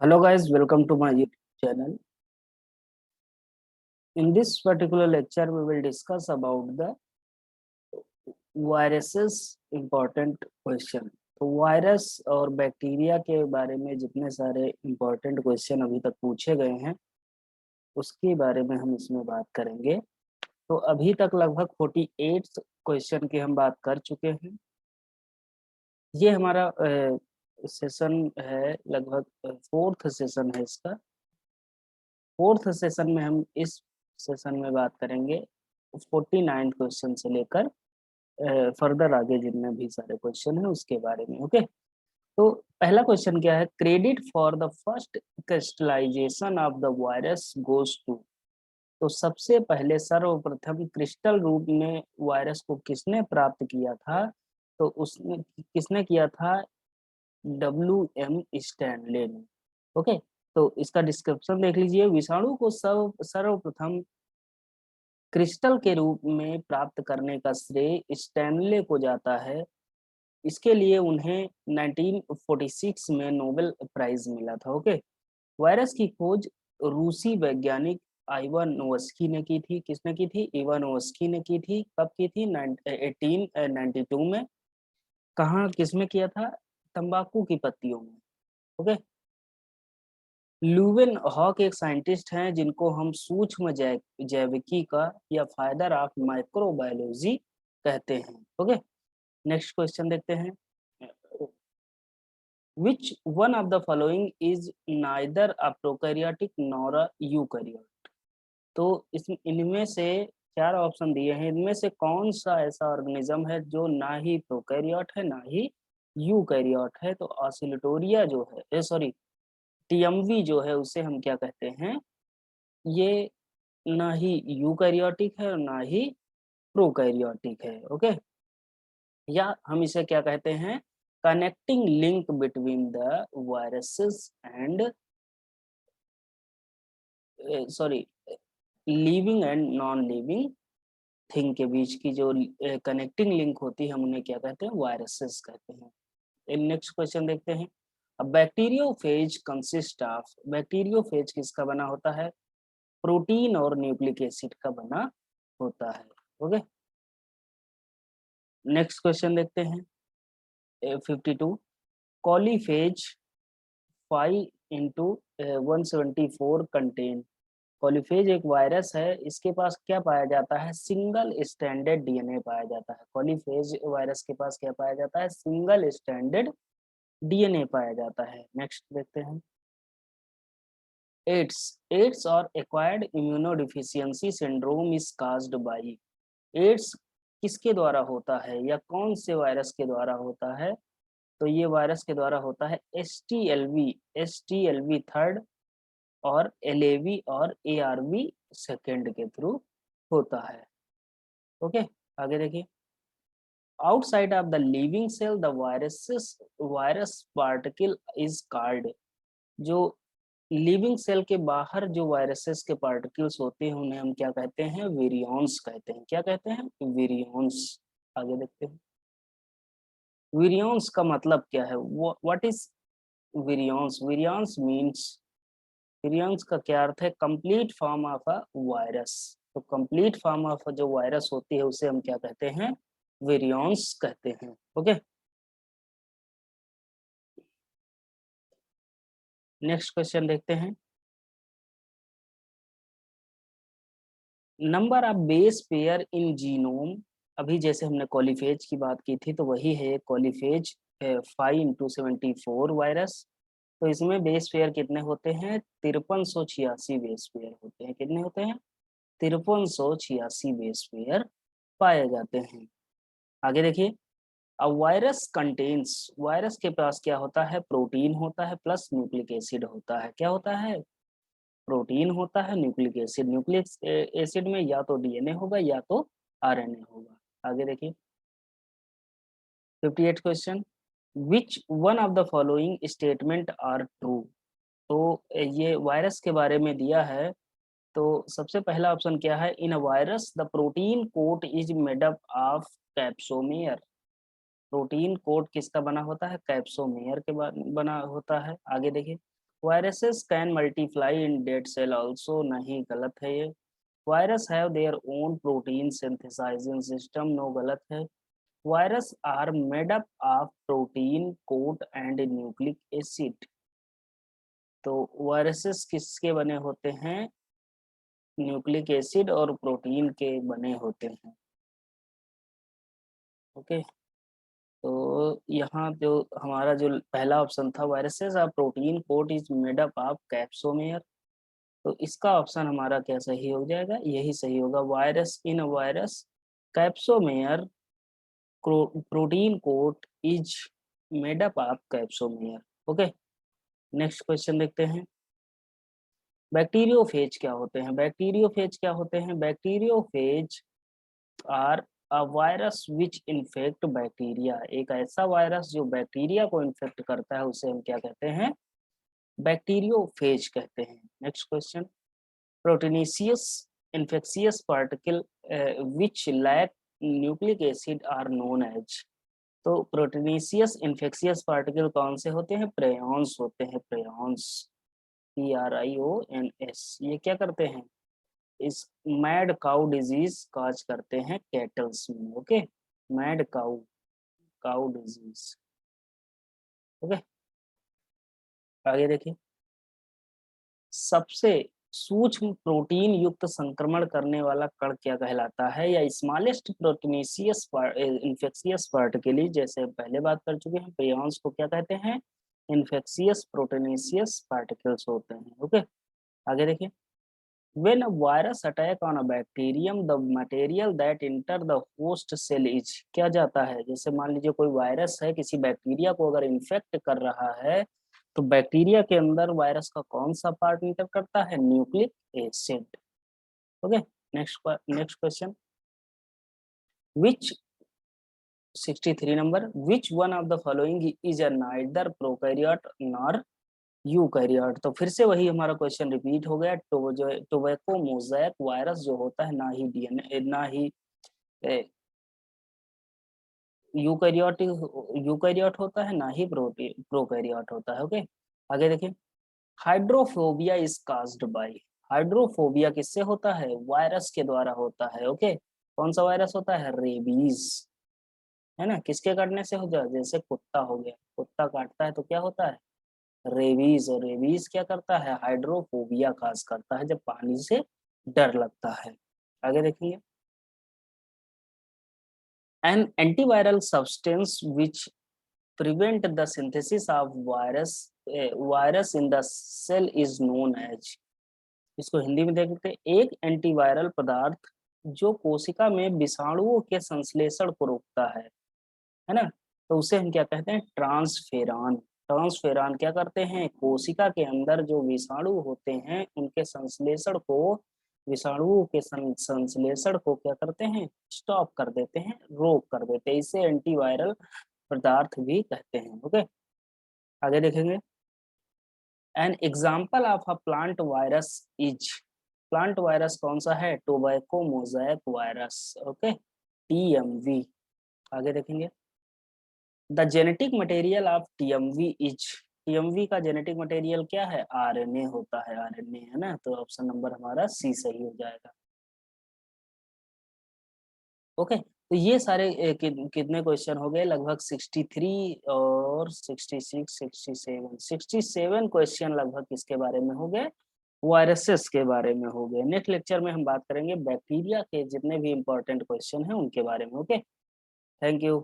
Hello guys, welcome to my YouTube channel. In this particular lecture, we will discuss about the viruses important question. तो virus और bacteria के बारे में जितने सारे इम्पोर्टेंट क्वेश्चन अभी तक पूछे गए हैं उसके बारे में हम इसमें बात करेंगे। तो अभी तक लगभग 48 क्वेश्चन की हम बात कर चुके हैं। ये हमारा सेशन है, लगभग फोर्थ सेशन है इसका। फोर्थ सेशन में हम इस सेशन में बात करेंगे 49 क्वेश्चन से लेकर फर्दर आगे जितने भी सारे क्वेश्चन हैं उसके बारे में। ओके, तो पहला क्वेश्चन क्या है? Credit for the first crystallisation of the virus goes to. तो सबसे पहले सर्वप्रथम क्रिस्टल रूप में वायरस को किसने प्राप्त किया था? तो उसने किसने किया था? WM स्टैनले ने। ओके, तो इसका डिस्क्रिप्शन देख लीजिए। विषाणु को सर्वप्रथम क्रिस्टल के रूप में प्राप्त करने का श्रेय स्टैनले को जाता है। इसके लिए उन्हें 1946 में नोबेल प्राइज मिला था। ओके, वायरस की खोज रूसी वैज्ञानिक इवानोव्स्की ने की थी। किसने की थी? इवानोव्स्की ने की थी। कब की थी? 1892 में। कहाँ, किसमें किया था? तंबाकू की पत्तियों में। ओके, ल्यूवेन हॉक एक साइंटिस्ट हैं जिनको हम सूक्ष्म जैविकी का या फादर ऑफ माइक्रोबायोलॉजी कहते हैं। ओके, नेक्स्ट क्वेश्चन देखते हैं। Which one of the following is neither a prokaryotic nor a eukaryote? तो इस इनमें से चार ऑप्शन दिए हैं, इनमें से कौन सा ऐसा ऑर्गेनिज्म है जो ना ही प्रोकैरियोट है ना ही यूकैरियोट है? तो ऑसिलेटोरिया जो है, सॉरी, टीएमवी जो है उसे हम क्या कहते हैं? ये ना ही यूकैरियोटिक है और ना ही प्रोकैरियोटिक है। ओके, या हम इसे क्या कहते हैं? Connecting link between the viruses and, sorry, living and non living thing के बीच की जो कनेक्टिंग लिंक होती है हम उन्हें क्या कहते हैं? वायरसेस कहते हैं। नेक्स्ट क्वेश्चन देखते हैं। अब बैक्टीरियोफेज कंसिस्ट ऑफ, बैक्टीरियोफेज किसका बना होता है? प्रोटीन और न्यूक्लिक एसिड का बना होता है। ओके, नेक्स्ट क्वेश्चन देखते हैं। 52, कॉलीफेज 5 इंटू 174 कंटेन। कॉलीफेज एक वायरस है, इसके पास क्या पाया जाता है? सिंगल स्टैंडर्ड डीएनए पाया जाता है। कॉलीफेज वायरस के पास क्या पाया जाता है? सिंगल स्टैंडर्ड डीएनए पाया जाता है। नेक्स्ट देखते हैं। एड्स, एड्स और acquired immunodeficiency syndrome is caused by. AIDS किसके द्वारा होता है या कौन से वायरस के द्वारा होता है? तो ये वायरस के द्वारा होता है S T L V third और LAV और ARV सेकेंड के थ्रू होता है। ओके, आगे देखिए। Outside of the living cell the virus particle is called. जो लिविंग सेल के बाहर जो वायरसेस के पार्टिकल्स होते हैं उन्हें हम क्या कहते हैं? विरियॉन्स कहते हैं। क्या कहते हैं? विरियॉन्स। आगे देखते हैं। विरियॉन्स का मतलब क्या है? What is virions? Virions means, virions का क्या अर्थ है? Complete form of a virus. तो कंप्लीट फॉर्म ऑफ जो वायरस होती है उसे हम क्या कहते हैं? विरियंस कहते हैं। ओके, नेक्स्ट क्वेश्चन देखते हैं। Number of base pair in genome. अभी जैसे हमने कॉलीफेज की बात की थी तो वही है कॉलीफेज 5 into 74 वायरस। तो इसमें बेस पेयर कितने होते हैं? 5386 बेस पेयर होते हैं। कितने होते हैं? 5386 बेस पेयर पाए जाते हैं। आगे देखिए। अब वायरस कंटेन्स, वायरस के पास क्या होता है? प्रोटीन होता है प्लस न्यूक्लिक एसिड होता है। क्या होता है? प्रोटीन होता है, न्यूक्लिक एसिड। न्यूक्लिक एसिड में या तो डीएनए होगा या तो आरएनए होगा। आगे देखिए। 58 question. Which one of the following statement are true. तो ये वायरस के बारे में दिया है। तो सबसे पहला ऑप्शन क्या है? In a virus the protein coat is made up of capsomere. Protein coat किसका बना होता है? कैप्सोमेयर के बना होता है। आगे देखिए। Viruses can multiply in dead cell also, नहीं गलत है ये। Virus have their own protein synthesising system, no गलत है। Virus are made up of protein coat and nucleic acid, तो वायरसेस किसके बने होते हैं? न्यूक्लिक एसिड और प्रोटीन के बने होते हैं। ओके, तो यहाँ जो हमारा जो पहला ऑप्शन था, viruses are protein coat is made up of capsomere, तो इसका ऑप्शन हमारा क्या सही हो जाएगा? यही सही होगा, virus in virus capsomere protein coat is made up of capsomere. Okay, next question देखते हैं। बैक्टीरियोफेज क्या होते हैं? बैक्टीरियोफेज क्या होते हैं? Bacteriophage are a virus which infect bacteria, एक ऐसा वायरस जो बैक्टीरिया को इन्फेक्ट करता है उसे हम क्या कहते हैं? बैक्टीरियोफेज कहते हैं। Next question, proteinaceous infectious particle which lack nucleic acid are known as, तो प्रोटीनेशियस इन्फेक्शियस पार्टिकल कौन से होते हैं? प्रेयॉन्स होते हैं, प्रेयॉन्स, PRIONS। ये क्या करते हैं? इस मैड काउ डिजीज काज करते हैं कैटल्स में। Okay, mad cow cow disease. Okay, आगे देखिए, सबसे सूक्ष्म प्रोटीन युक्त संक्रमण करने वाला कण क्या कहलाता है? या स्मॉलेस्ट प्रोटीनेशियस इन्फेक्शियस पार्टिकल, जैसे पहले बात कर चुके हैं, प्रियॉन्स को क्या कहते हैं? इन्फेक्शियस प्रोटीनेशियस पार्टिकल्स होते हैं। ओके, आगे देखिए, when a virus attack on a bacterium the material that enter the host cell is, क्या जाता है? जैसे मान लीजिए कोई वायरस है, किसी बैक्टीरिया को अगर इन्फेक्ट कर रहा है, तो बैक्टीरिया के अंदर वायरस का कौन सा पार्ट इंटर करता है? Nucleic acid. Okay, next question, which 63 number, which one of the following is a neither prokaryote nor eukaryote, तो फिर से वही हमारा क्वेश्चन रिपीट हो गया। जो टोबैको मोज़ैक वायरस जो होता है, ना ही DNA, ना ही यूकैरियोट यूकैरियोट होता है, ना ही प्रोकैरियोट होता है। ओके, आगे देखिए, hydrophobia is caused by, hydrophobia किससे होता है? वायरस के द्वारा होता है। ओके, कौन सा वायरस होता है? रेबीज, है ना? किसके काटने से हो जाए? जैसे कुत्ता हो गया, कुत्ता काटता है तो क्या होता है? रेबीज, और रेबीज क्या करता है? हाइड्रोफोबिया काज करता है, जब पानी से डर लगता है। आगे देखेंगे, an antiviral substance which prevent the synthesis of virus in the cell is known as, इसको हिंदी में देखते हैं, एक एंटीवायरल पदार्थ जो कोशिका में विषाणुओं के संश्लेषण को रोकता है ना, तो उसे हम क्या कहते हैं? ट्रांसफेरान। ट्रांसफेरान क्या करते हैं? कोशिका के अंदर जो विषाणु होते हैं उनके संश्लेषण को, विषाणुओं के संश्लेषण को क्या करते हैं? स्टॉप कर देते हैं, रोक कर देते हैं, इसे एंटीवायरल पदार्थ भी कहते हैं। ओके, आगे देखेंगे, an example of a plant virus is, plant virus कौन सा है? Tobacco mosaic virus. Okay, TMV। आगे देखेंगे, the genetic material of TMV is, TMV का जेनेटिक मटेरियल क्या है? RNA होता है, RNA, है ना, तो ऑप्शन नंबर हमारा C सही हो जाएगा। ओके, तो ये सारे कितने क्वेश्चन हो गए? लगभग 63 और 66, 67 क्वेश्चन लगभग किसके बारे में हो गए? वायरसेस के बारे में हो गए। नेक्स्ट लेक्चर में हम बात करेंगे बैक्टीरिया के जितने भी इंपॉर्टेंट क्वेश्चन हैं उनके बारे में। Okay, thank you.